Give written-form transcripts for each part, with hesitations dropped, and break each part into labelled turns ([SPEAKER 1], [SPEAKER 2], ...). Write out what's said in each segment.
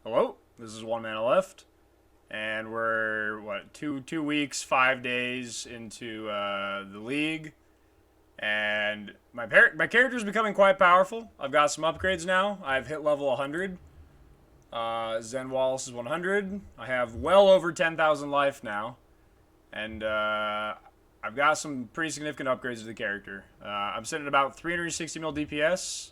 [SPEAKER 1] Hello? This is 1 mana left. And we're, what, two weeks, 5 days into the league. And my character's becoming quite powerful. I've got some upgrades now. I've hit level 100. Zen Wallace is 100. I have well over 10,000 life now. And I've got some pretty significant upgrades to the character. I'm sitting at about 360 mil DPS.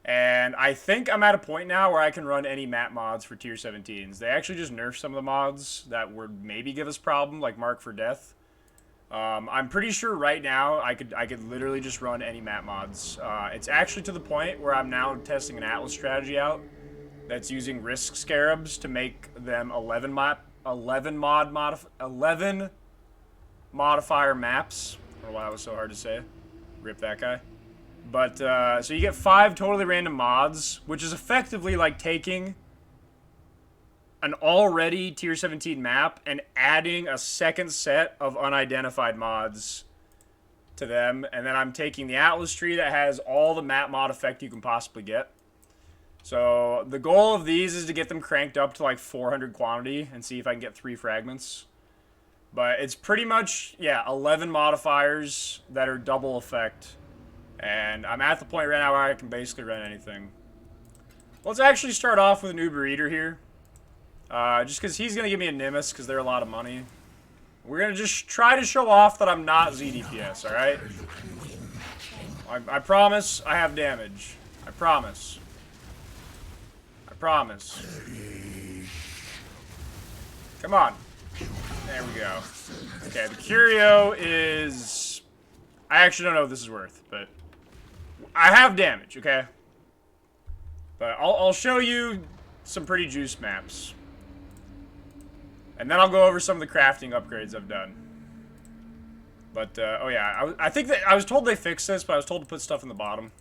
[SPEAKER 1] And I think I'm at a point now where I can run any map mods for tier 17s. They actually just nerfed some of the mods that would maybe give us problem, like Mark for Death. I'm pretty sure right now I could literally just run any map mods. It's actually to the point where I'm now testing an Atlas strategy out that's using Risk Scarabs to make them 11 modifier maps. I don't know why that was so hard to say. Rip that guy. But, so you get 5 totally random mods, which is effectively like taking an already tier 17 map and adding a second set of unidentified mods to them. And then I'm taking the Atlas tree that has all the map mod effect you can possibly get. So the goal of these is to get them cranked up to like 400 quantity and see if I can get 3 fragments. But it's pretty much, yeah, 11 modifiers that are double effect. And I'm at the point right now where I can basically run anything. Let's actually start off with an Uber Eater here. Just because he's going to give me a Nimbus because they're a lot of money. We're going to just try to show off that I'm not ZDPS, alright? I promise I have damage. I promise. I promise. Come on. There we go. Okay, the Curio is... I actually don't know what this is worth, but... I have damage, okay? But I'll show you some pretty juiced maps. And then I'll go over some of the crafting upgrades I've done. But, oh yeah, I think that... I was told they fixed this, but I was told to put stuff in the bottom.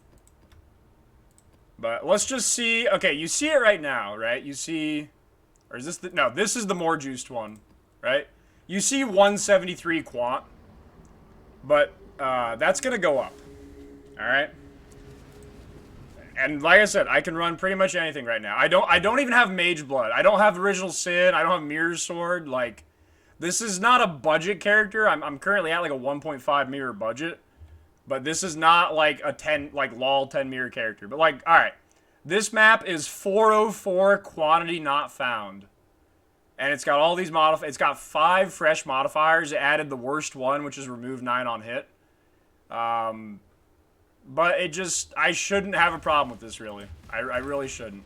[SPEAKER 1] But let's just see... Okay, you see it right now, right? You see... Or is this the... No, this is the more juiced one, right? You see 173 quant. But, that's gonna go up. Alright? And like I said, I can run pretty much anything right now. I don't even have Mage Blood. I don't have Original Sin. I don't have Mirror Sword. Like, this is not a budget character. I'm currently at like a 1.5 mirror budget. But this is not like a 10, like LOL 10 mirror character. But like, alright. This map is 404 quantity not found. And it's got all these it's got 5 fresh modifiers. It added the worst one, which is remove 9 on hit. But it just, I shouldn't have a problem with this, really. I really shouldn't.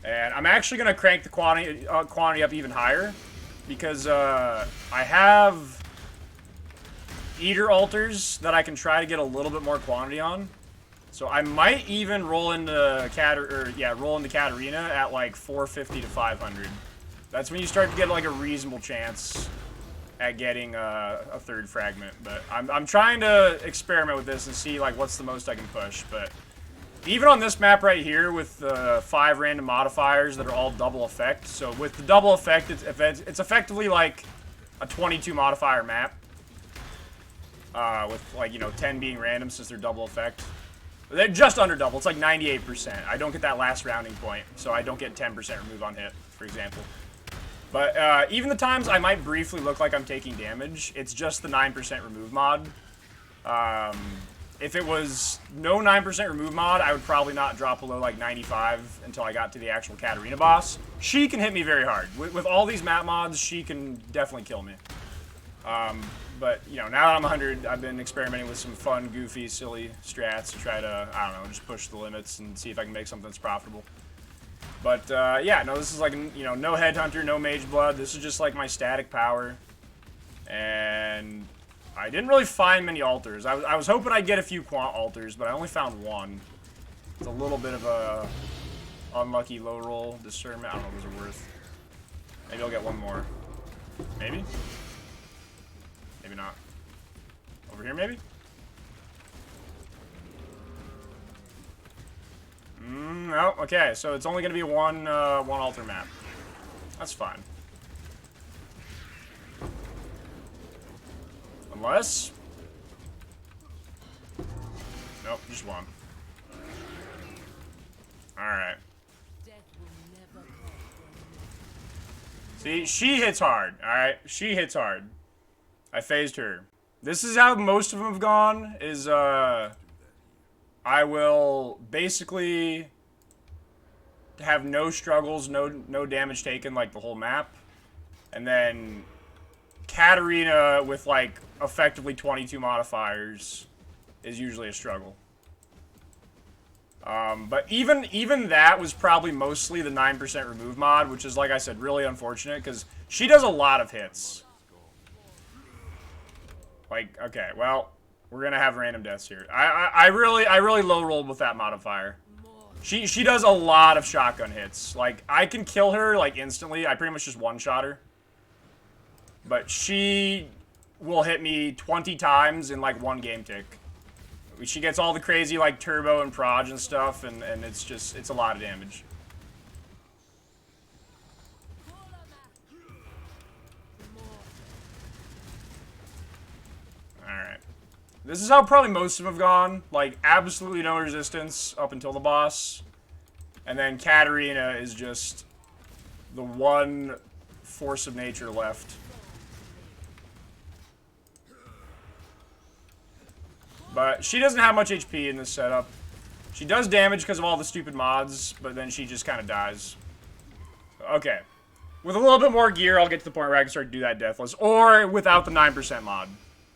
[SPEAKER 1] And I'm actually going to crank the quantity up even higher. Because I have Eater altars that I can try to get a little bit more quantity on. So I might even roll into Katarina at like 450 to 500. That's when you start to get like a reasonable chance at getting a 3rd fragment. But I'm trying to experiment with this and see like what's the most I can push. But even on this map right here with the 5 random modifiers that are all double effect. So with the double effect, it's effectively like a 22 modifier map. With like, you know, 10 being random since they're double effect. They're just under double. It's like 98%. I don't get that last rounding point, so I don't get 10% remove on hit, for example. But even the times I might briefly look like I'm taking damage, it's just the 9% remove mod. If it was no 9% remove mod, I would probably not drop below like 95 until I got to the actual Katarina boss. She can hit me very hard. With all these map mods, she can definitely kill me. But, you know, now that I'm 100, I've been experimenting with some fun, goofy, silly strats to try to, I don't know, just push the limits and see if I can make something that's profitable. But, yeah, no, this is like, you know, no Headhunter, no Mage Blood. This is just like my static power. And I didn't really find many altars. I was hoping I'd get a few quant altars, but I only found 1. It's a little bit of a unlucky low roll discernment. I don't know if those are worth. Maybe I'll get 1 more. Maybe? Maybe not. Over here, maybe? No, okay, so it's only going to be one altar map. That's fine. Unless... Nope, just one. Alright. See, she hits hard, alright? She hits hard. I phased her. This is how most of them have gone, is, I will basically have no struggles, no damage taken, like, the whole map. And then Katarina with, like, effectively 22 modifiers is usually a struggle. But even that was probably mostly the 9% remove mod, which is, like I said, really unfortunate, because she does a lot of hits. Like, okay, well, we're gonna have random deaths here. I really low rolled with that modifier. She does a lot of shotgun hits. Like, I can kill her, like, instantly. I pretty much just one-shot her. But she will hit me 20 times in, like, one game tick. She gets all the crazy, like, turbo and proj and stuff, and it's just, it's a lot of damage. Alright. This is how probably most of them have gone. Like, absolutely no resistance up until the boss. And then Katarina is just the one force of nature left. But she doesn't have much HP in this setup. She does damage because of all the stupid mods, but then she just kind of dies. Okay. With a little bit more gear, I'll get to the point where I can start to do that deathless. Or without the 9% mod.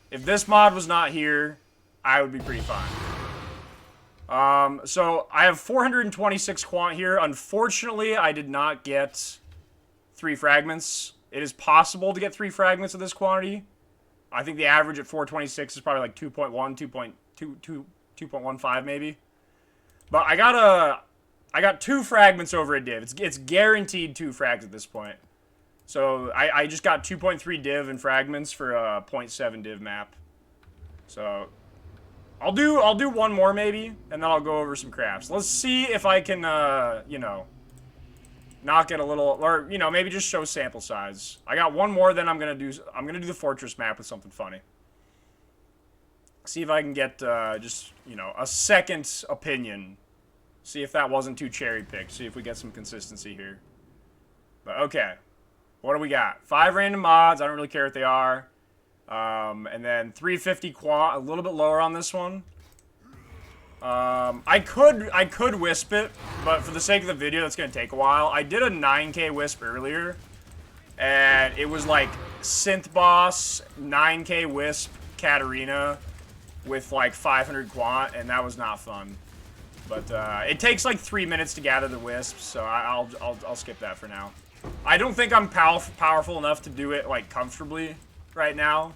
[SPEAKER 1] If this mod was not here, I would be pretty fine. So I have 426 quant here. Unfortunately, I did not get 3 fragments. It is possible to get 3 fragments of this quantity. I think the average at 426 is probably like 2.1, 2.15 maybe. But I got 2 fragments over a div. It's guaranteed 2 frags at this point. So I just got 2.3 div and fragments for a 0.7 div map. So I'll do one more maybe, and then I'll go over some crafts. Let's see if I can you know, knock it a little, or, you know, maybe just show sample size. I got one more, then I'm gonna do the fortress map with something funny. See if I can get, just, you know, a second opinion. See if that wasn't too cherry-picked. See if we get some consistency here. But, okay. What do we got? 5 random mods. I don't really care what they are. And then 350 quant, a little bit lower on this one. I could wisp it, but for the sake of the video, that's gonna take a while. I did a 9k wisp earlier, and it was like synth boss, 9k wisp, Katarina, with like 500 quant, and that was not fun. But it takes like 3 minutes to gather the wisps, so I'll skip that for now. I don't think I'm powerful enough to do it like comfortably right now.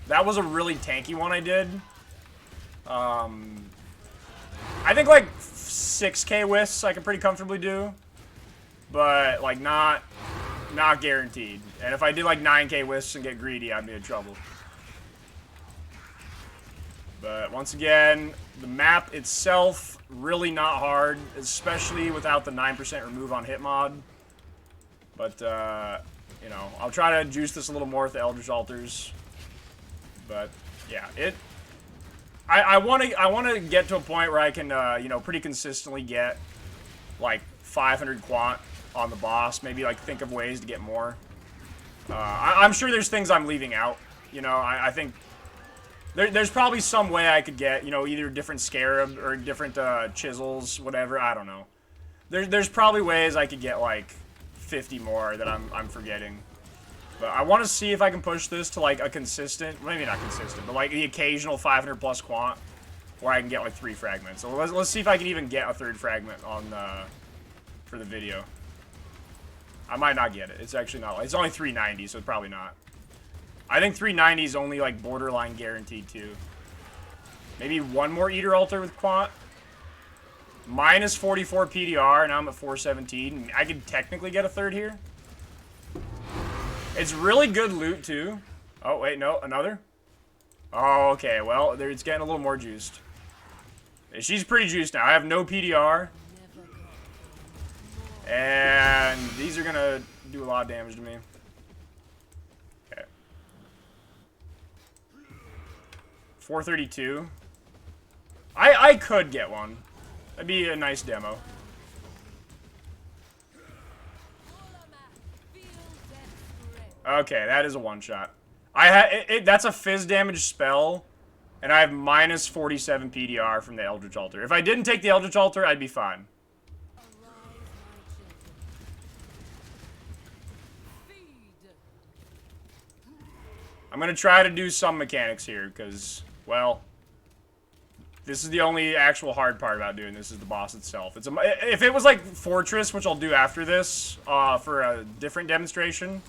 [SPEAKER 1] That was a really tanky one I did. I think like 6k wisps I can pretty comfortably do, but like not guaranteed. And if I did like 9k wisps and get greedy, I'd be in trouble. But once again, the map itself really not hard, especially without the 9% remove on hit mod. But you know, I'll try to juice this a little more with the Eldritch Altars. But yeah, I want to get to a point where I can you know, pretty consistently get like 500 quant on the boss. Maybe like think of ways to get more. I'm sure there's things I'm leaving out. You know, I think there's probably some way I could get, you know, either different scarab or different chisels, whatever. I don't know. There's probably ways I could get like 50 more that I'm forgetting. But I want to see if I can push this to like a consistent, maybe not consistent, but like the occasional 500 plus quant where I can get like 3 fragments. So let's see if I can even get a 3rd fragment on for the video. I might not get it. It's actually not. It's only 390, so probably not. I think 390 is only like borderline guaranteed too. Maybe one more Eater Altar with quant. Minus 44 PDR, now I'm at 417. I could technically get a 3rd here. It's really good loot, too. Oh, wait, no, another? Oh, okay, well, it's getting a little more juiced. She's pretty juiced now. I have no PDR. And these are gonna do a lot of damage to me. Okay. 432. I could get one. That'd be a nice demo. Okay, that is a one-shot. I had that's a fizz damage spell, and I have minus 47 PDR from the Eldritch Altar. If I didn't take the Eldritch Altar, I'd be fine. I'm gonna try to do some mechanics here, because, well, this is the only actual hard part about doing this, is the boss itself. If it was like Fortress, which I'll do after this, for a different demonstration,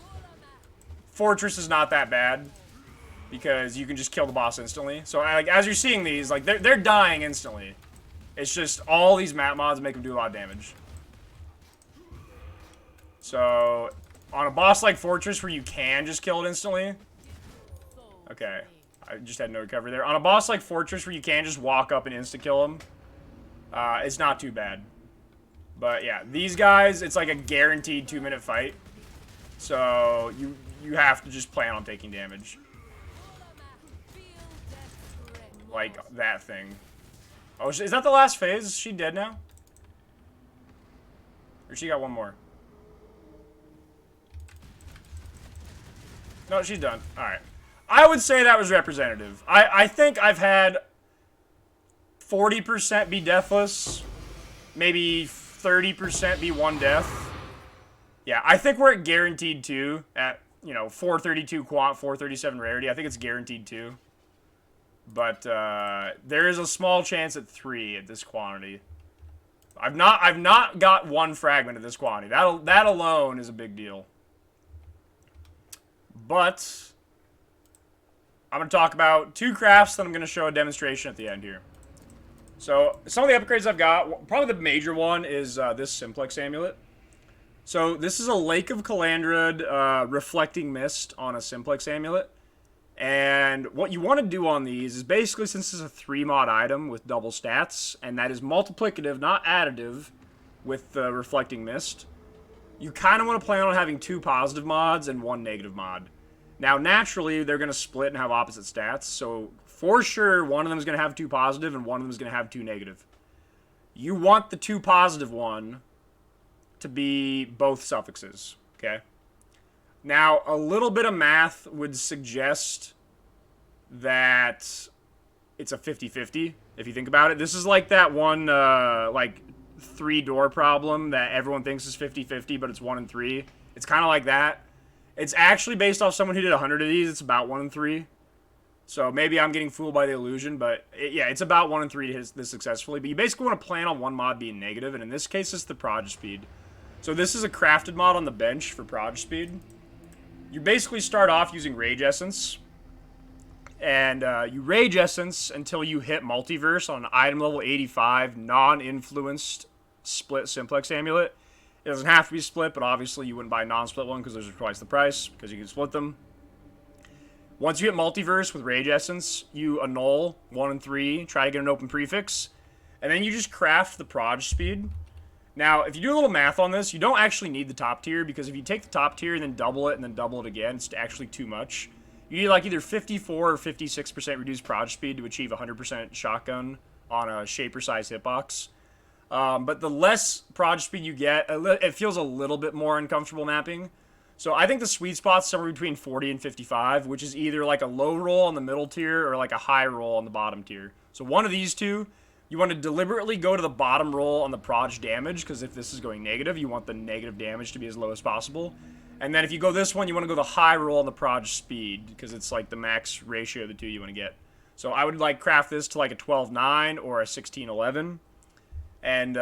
[SPEAKER 1] Fortress is not that bad, because you can just kill the boss instantly. So, like, as you're seeing these, like, they're dying instantly. It's just all these map mods make them do a lot of damage. So, on a boss like Fortress, where you can just kill it instantly... Okay, I just had no recovery there. On a boss like Fortress, where you can just walk up and insta-kill him, it's not too bad. But yeah, these guys, it's like a guaranteed 2-minute fight. So you have to just plan on taking damage. Like that thing. Oh, is that the last phase? Is she dead now? Or she got one more? No, she's done. Alright. I would say that was representative. I think I've had 40% be deathless, maybe 30% be one death. Yeah, I think we're at guaranteed 2 at, you know, 432 quant, 437 rarity. I think it's guaranteed 2. But there is a small chance at 3 at this quantity. I've not got 1 fragment at this quantity. That alone is a big deal. But I'm going to talk about 2 crafts, then I'm going to show a demonstration at the end here. So, some of the upgrades I've got, probably the major one is this Simplex amulet. So, this is a Lake of Calandra reflecting mist on a Simplex amulet. And what you want to do on these is basically, since this is a 3-mod item with double stats, and that is multiplicative, not additive, with the reflecting mist, you kind of want to plan on having 2 positive mods and 1 negative mod. Now, naturally, they're going to split and have opposite stats, so for sure, one of them is going to have 2 positive and one of them is going to have 2 negative. You want the 2 positive one to be both suffixes, okay? Now, a little bit of math would suggest that it's a 50-50, if you think about it. This is like that one, like, 3-door problem that everyone thinks is 50-50, but it's 1 in 3. It's kind of like that. It's actually based off someone who did 100 of these. It's about 1 in 3. So maybe I'm getting fooled by the illusion, but yeah, it's about 1 in 3 to hit this successfully. But you basically want to plan on 1 mod being negative, and in this case, it's the proj speed. So this is a crafted mod on the bench for proj speed. You basically start off using Rage Essence, and you Rage Essence until you hit Multiverse on an item level 85, non-influenced split Simplex amulet. It doesn't have to be split, but obviously you wouldn't buy a non-split one because those are twice the price, because you can split them. Once you hit Multiverse with Rage Essence, you annul 1 in 3, try to get an open prefix, and then you just craft the proj speed. Now, if you do a little math on this, you don't actually need the top tier, because if you take the top tier and then double it again, it's actually too much. You need like either 54 or 56% reduced proj speed to achieve 100% shotgun on a shaper-size hitbox. But the less proj speed you get, it feels a little bit more uncomfortable mapping. So I think the sweet spot's somewhere between 40 and 55, which is either like a low roll on the middle tier or like a high roll on the bottom tier. So one of these two, you want to deliberately go to the bottom roll on the proj damage, because if this is going negative, you want the negative damage to be as low as possible. And then if you go this one, you want to go the high roll on the proj speed, because it's like the max ratio of the two you want to get. So I would like craft this to like a 12-9 or a 16-11. And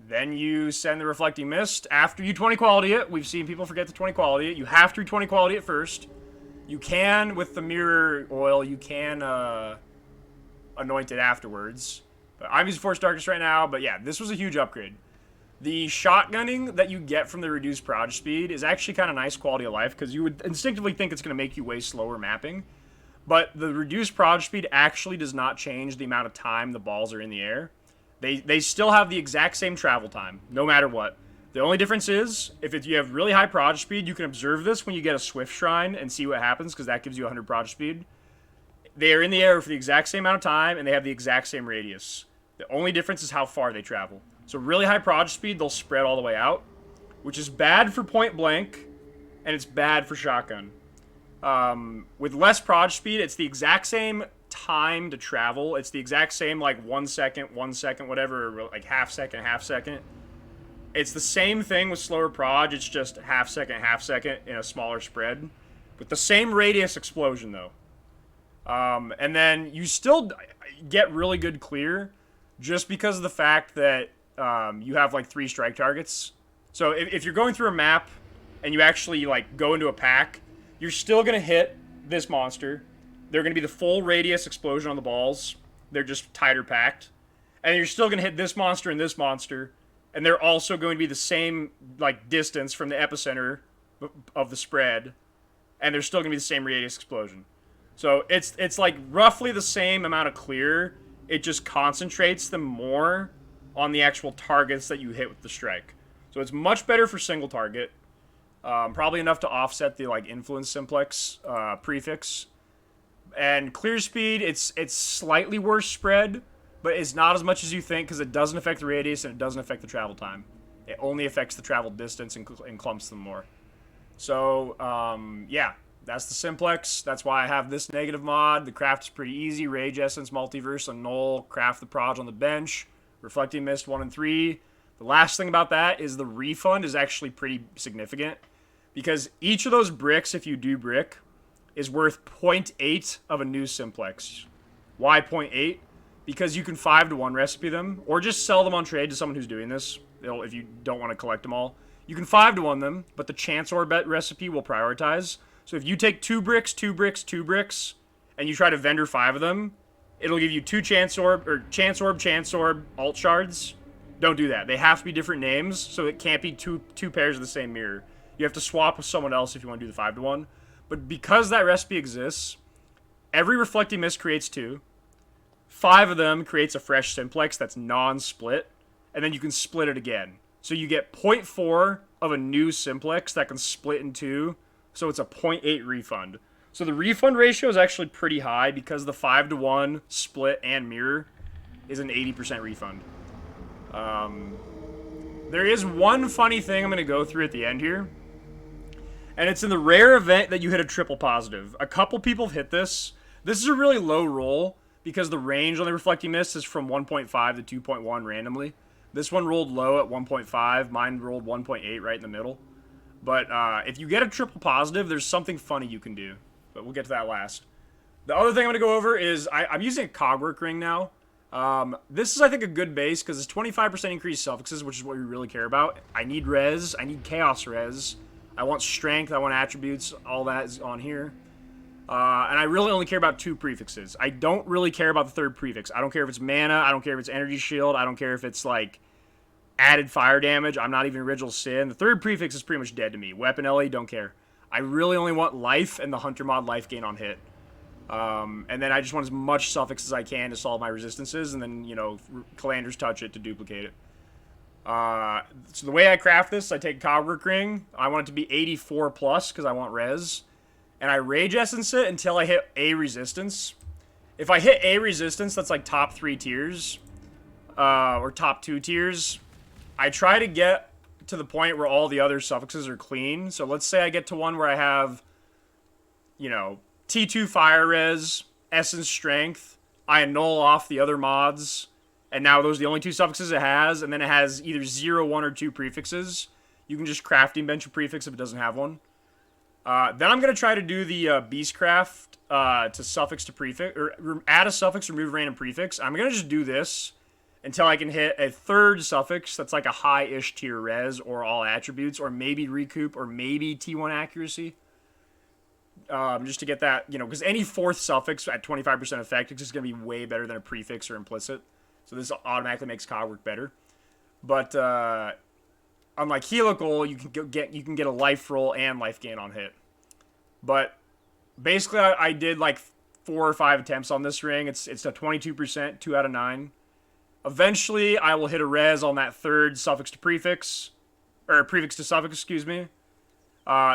[SPEAKER 1] then you send the Reflecting Mist. After you 20 quality it, we've seen people forget to 20 quality it. You have to 20 quality it first. You can, with the mirror oil, you can anoint it afterwards. But I'm using Force Darkness right now, but yeah, this was a huge upgrade. The shotgunning that you get from the reduced proj speed is actually kind of nice quality of life, because you would instinctively think it's going to make you way slower mapping. But the reduced proj speed actually does not change the amount of time the balls are in the air. They still have the exact same travel time, no matter what. The only difference is, if you have really high proj speed, you can observe this when you get a Swift Shrine and see what happens, because that gives you 100 proj speed. They are in the air for the exact same amount of time, and they have the exact same radius. The only difference is how far they travel. So really high proj speed, they'll spread all the way out, which is bad for point blank, and it's bad for shotgun. With less proj speed, it's the exact same time to travel. It's the exact same, like, 1 second, whatever, like half second. It's the same thing with slower proj. It's just half second in a smaller spread. With the same radius explosion, though. And then you still get really good clear just because of the fact that you have, like, 3 strike targets. So if you're going through a map and you actually, like, go into a pack, you're still going to hit this monster. They're going to be the full radius explosion on the balls. They're just tighter packed. And you're still going to hit this monster and this monster. And they're also going to be the same, like, distance from the epicenter of the spread. And they're still going to be the same radius explosion. So it's like roughly the same amount of clear. It just concentrates them more on the actual targets that you hit with the strike. So it's much better for single target. Probably enough to offset the, like, influence simplex prefix. And clear speed, it's slightly worse spread, but it's not as much as you think because it doesn't affect the radius and it doesn't affect the travel time. It only affects the travel distance and clumps them more. So, yeah, that's the simplex. That's why I have this negative mod. The craft is pretty easy. Rage Essence, Multiverse, Annul, craft the proj on the bench. Reflecting Mist 1 and 3. The last thing about that is the refund is actually pretty significant. Because each of those bricks, if you do brick, is worth 0.8 of a new simplex. Why 0.8? Because you can 5-to-1 recipe them, or just sell them on trade to someone who's doing this, if you don't want to collect them all. You can 5-to-1 them, but the chance orb recipe will prioritize. So if you take 2 bricks, 2 bricks, 2 bricks, and you try to vendor 5 of them, it'll give you 2 chance orb, alt shards. Don't do that. They have to be different names, so it can't be two pairs of the same mirror. You have to swap with someone else if you want to do the 5-to-1. But because that recipe exists, every Reflecting Mist creates 2. 5 of them creates a fresh simplex that's non-split, and then you can split it again. So you get 0.4 of a new simplex that can split in 2, so it's a 0.8 refund. So the refund ratio is actually pretty high because the 5-to-1 split and mirror is an 80% refund. There is one funny thing I'm going to go through at the end here. And it's in the rare event that you hit a triple positive. A couple people have hit this. This is a really low roll because the range on the Reflecting Mist is from 1.5 to 2.1 randomly. This one rolled low at 1.5. Mine rolled 1.8 right in the middle. But if you get a triple positive, there's something funny you can do. But we'll get to that last. The other thing I'm going to go over is I'm using a Cogwork ring now. This is, I think, a good base because it's 25% increased suffixes, which is what we really care about. I need res. I need chaos res. I want strength. I want attributes. All that is on here. And I really only care about 2 prefixes. I don't really care about the 3rd prefix. I don't care if it's mana. I don't care if it's energy shield. I don't care if it's, like, added fire damage. I'm not even original sin. The 3rd prefix is pretty much dead to me. Weapon LE, don't care. I really only want life and the Hunter mod life gain on hit. And then I just want as much suffix as I can to solve my resistances, and then, you know, Calander's touch it to duplicate it. So the way I craft this, I take Cogwork ring. I want it to be 84 plus because I want res. And I Rage Essence it until I hit A resistance. If I hit A resistance, that's like top 3 tiers. Or top 2 tiers. I try to get to the point where all the other suffixes are clean. So let's say I get to one where I have, you know, T2 fire res, essence strength. I annul off the other mods. And now those are the only 2 suffixes it has. And then it has either 0, 1, or 2 prefixes. You can just crafting bench a prefix if it doesn't have one. Then I'm going to try to do the Beastcraft to suffix to prefix. Or add a suffix, remove random prefix. I'm going to just do this until I can hit a 3rd suffix that's like a high-ish tier res or all attributes. Or maybe recoup or maybe T1 accuracy. Just to get that, you know, because any 4th suffix at 25% effect is just going to be way better than a prefix or implicit. So this automatically makes Cogwork better. But unlike Helical, you can get a life roll and life gain on hit. But basically, I did like 4 or 5 attempts on this ring. It's a 22%, 2 out of 9. Eventually, I will hit a res on that 3rd suffix to prefix, or prefix to suffix, excuse me.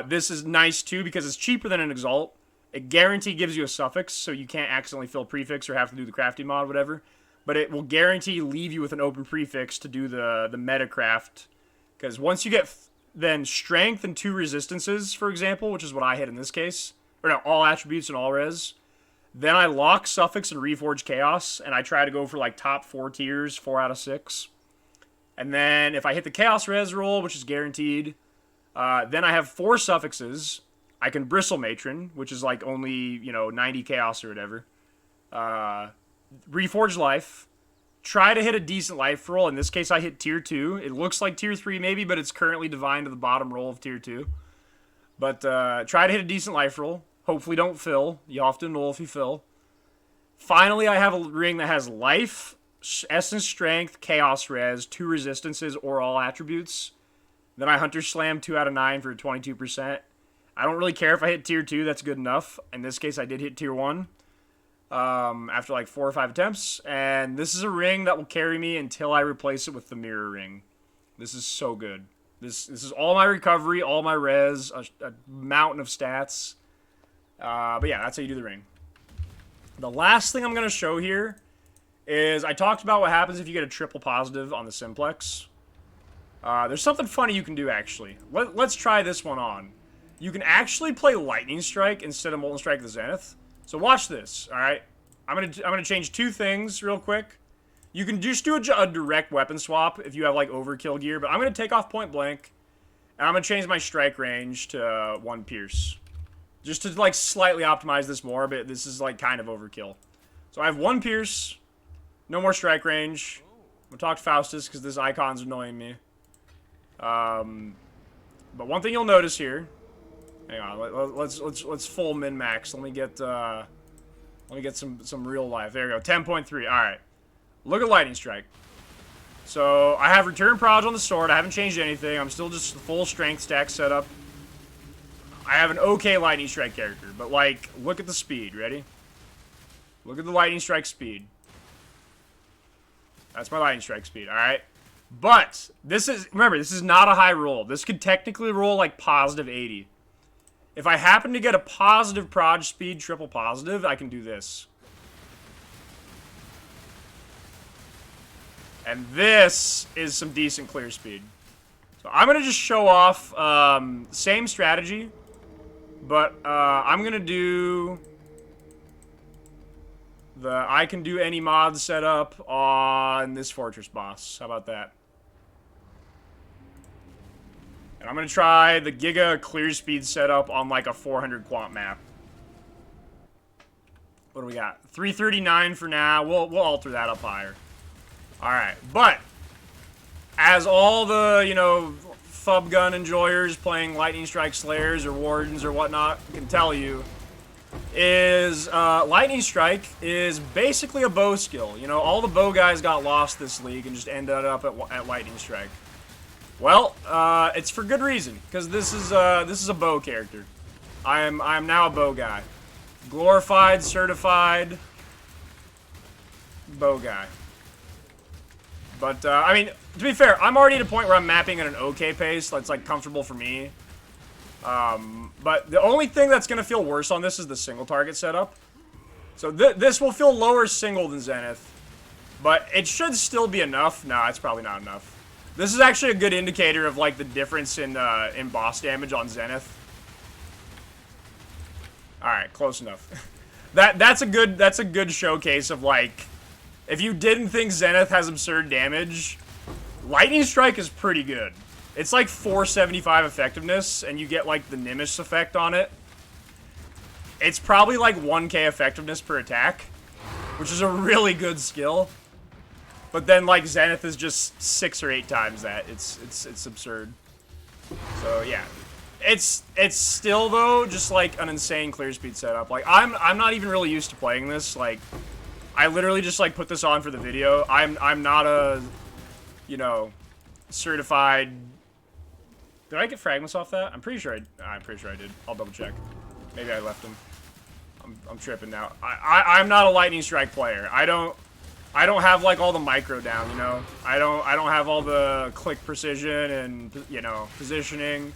[SPEAKER 1] This is nice too because it's cheaper than an Exalt. It guaranteed gives you a suffix, so you can't accidentally fill prefix or have to do the crafting mod, whatever. But it will guarantee leave you with an open prefix to do the meta craft. Because once you get then strength and 2 resistances, for example, which is what I hit in this case. Or no, all attributes and all res. Then I lock Suffix and Reforge Chaos, and I try to go for like top 4 tiers, 4 out of 6. And then if I hit the Chaos res roll, which is guaranteed, then I have 4 suffixes. I can Bristle Matron, which is like only, you know, 90 Chaos or whatever. Reforge Life. Try to hit a decent life roll. In this case, I hit tier 2. It looks like tier 3 maybe, but it's currently divine to the bottom roll of tier 2. But try to hit a decent life roll. Hopefully don't fill. You often roll if you fill. Finally, I have a ring that has life, essence strength, chaos res, 2 resistances, or all attributes. Then I Hunter Slam 2 out of 9 for 22%. I don't really care if I hit tier 2. That's good enough. In this case, I did hit tier 1. After like 4 or 5 attempts. And this is a ring that will carry me until I replace it with the mirror ring. This is so good. This is all my recovery, all my res, a mountain of stats. But yeah, that's how you do the ring. The last thing I'm going to show here is I talked about what happens if you get a triple positive on the Simplex. There's something funny you can do, actually. Let's try this one on. You can actually play Lightning Strike instead of Molten Strike the Zenith. So watch this, all right? I'm gonna change 2 things real quick. You can just do a direct weapon swap if you have like overkill gear, but I'm gonna take off point blank, and I'm gonna change my strike range to 1 pierce, just to like slightly optimize this more. But this is like kind of overkill. So I have 1 pierce, no more strike range. I'm gonna talk to Faustus because this icon's annoying me. But one thing you'll notice here. Hang on, let's full min max. Let me get some real life. There we go. 10.3. All right. Look at Lightning Strike. So I have return proj on the sword. I haven't changed anything. I'm still just full strength stack setup. I have an okay Lightning Strike character, but like, look at the speed. Ready? Look at the Lightning Strike speed. That's my Lightning Strike speed. All right. But remember, this is not a high roll. This could technically roll like positive 80. If I happen to get a positive proj speed, triple positive, I can do this. And this is some decent clear speed. So I'm going to just show off same strategy, but I'm going to do the I can do any mod setup on this fortress boss. How about that? And I'm going to try the Giga clear speed setup on like a 400 quant map. What do we got? 339 for now. We'll alter that up higher. Alright, but as all the, you know, thub gun enjoyers playing Lightning Strike Slayers or Wardens or whatnot can tell you, is Lightning Strike is basically a bow skill. You know, all the bow guys got lost this league and just ended up at Lightning Strike. Well, it's for good reason, because this is a bow character. I'm now a bow guy, glorified, certified bow guy. But I mean, to be fair, I'm already at a point where I'm mapping at an okay pace that's like comfortable for me. But the only thing that's gonna feel worse on this is the single target setup. So this will feel lower single than Zenith, but it should still be enough. No, it's probably not enough. This is actually a good indicator of like the difference in boss damage on Zenith. All right, close enough. that's a good showcase of like, if you didn't think Zenith has absurd damage, Lightning Strike is pretty good. It's like 475 effectiveness, and you get like the Nimish effect on it. It's probably like 1k effectiveness per attack, which is a really good skill. But then like Zenith is just 6 or 8 times that. It's absurd. So yeah, it's still though just like an insane clear speed setup. Like I'm not even really used to playing this. Like I literally just like put this on for the video. I'm not a, you know, certified. Did I get fragments off that? I'm pretty sure I did. I'll double check. Maybe I left him. I'm tripping now. I'm not a Lightning Strike player. I don't have like all the micro down, you know. I don't have all the click precision and, you know, positioning.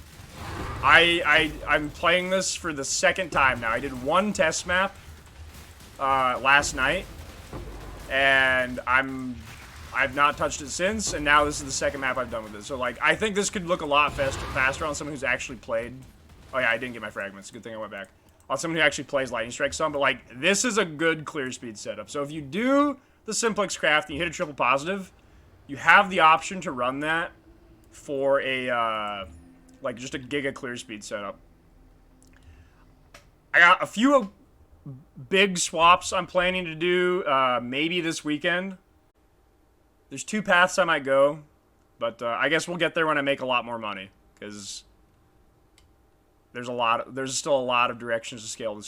[SPEAKER 1] I'm playing this for the 2nd time now. I did 1 test map last night, and I'm I've not touched it since, and now this is the second map I've done with it. So, like, I think this could look a lot faster on someone who's actually played. Oh, yeah, I didn't get my fragments. Good thing I went back. On someone who actually plays Lightning Strike some, but, like, this is a good clear speed setup. So if you do the Simplex craft and you hit a triple positive, you have the option to run that for a, like, just a giga clear speed setup. I got a few big swaps I'm planning to do, maybe this weekend. There's 2 paths I might go, but I guess we'll get there when I make a lot more money, because there's still a lot of directions to scale this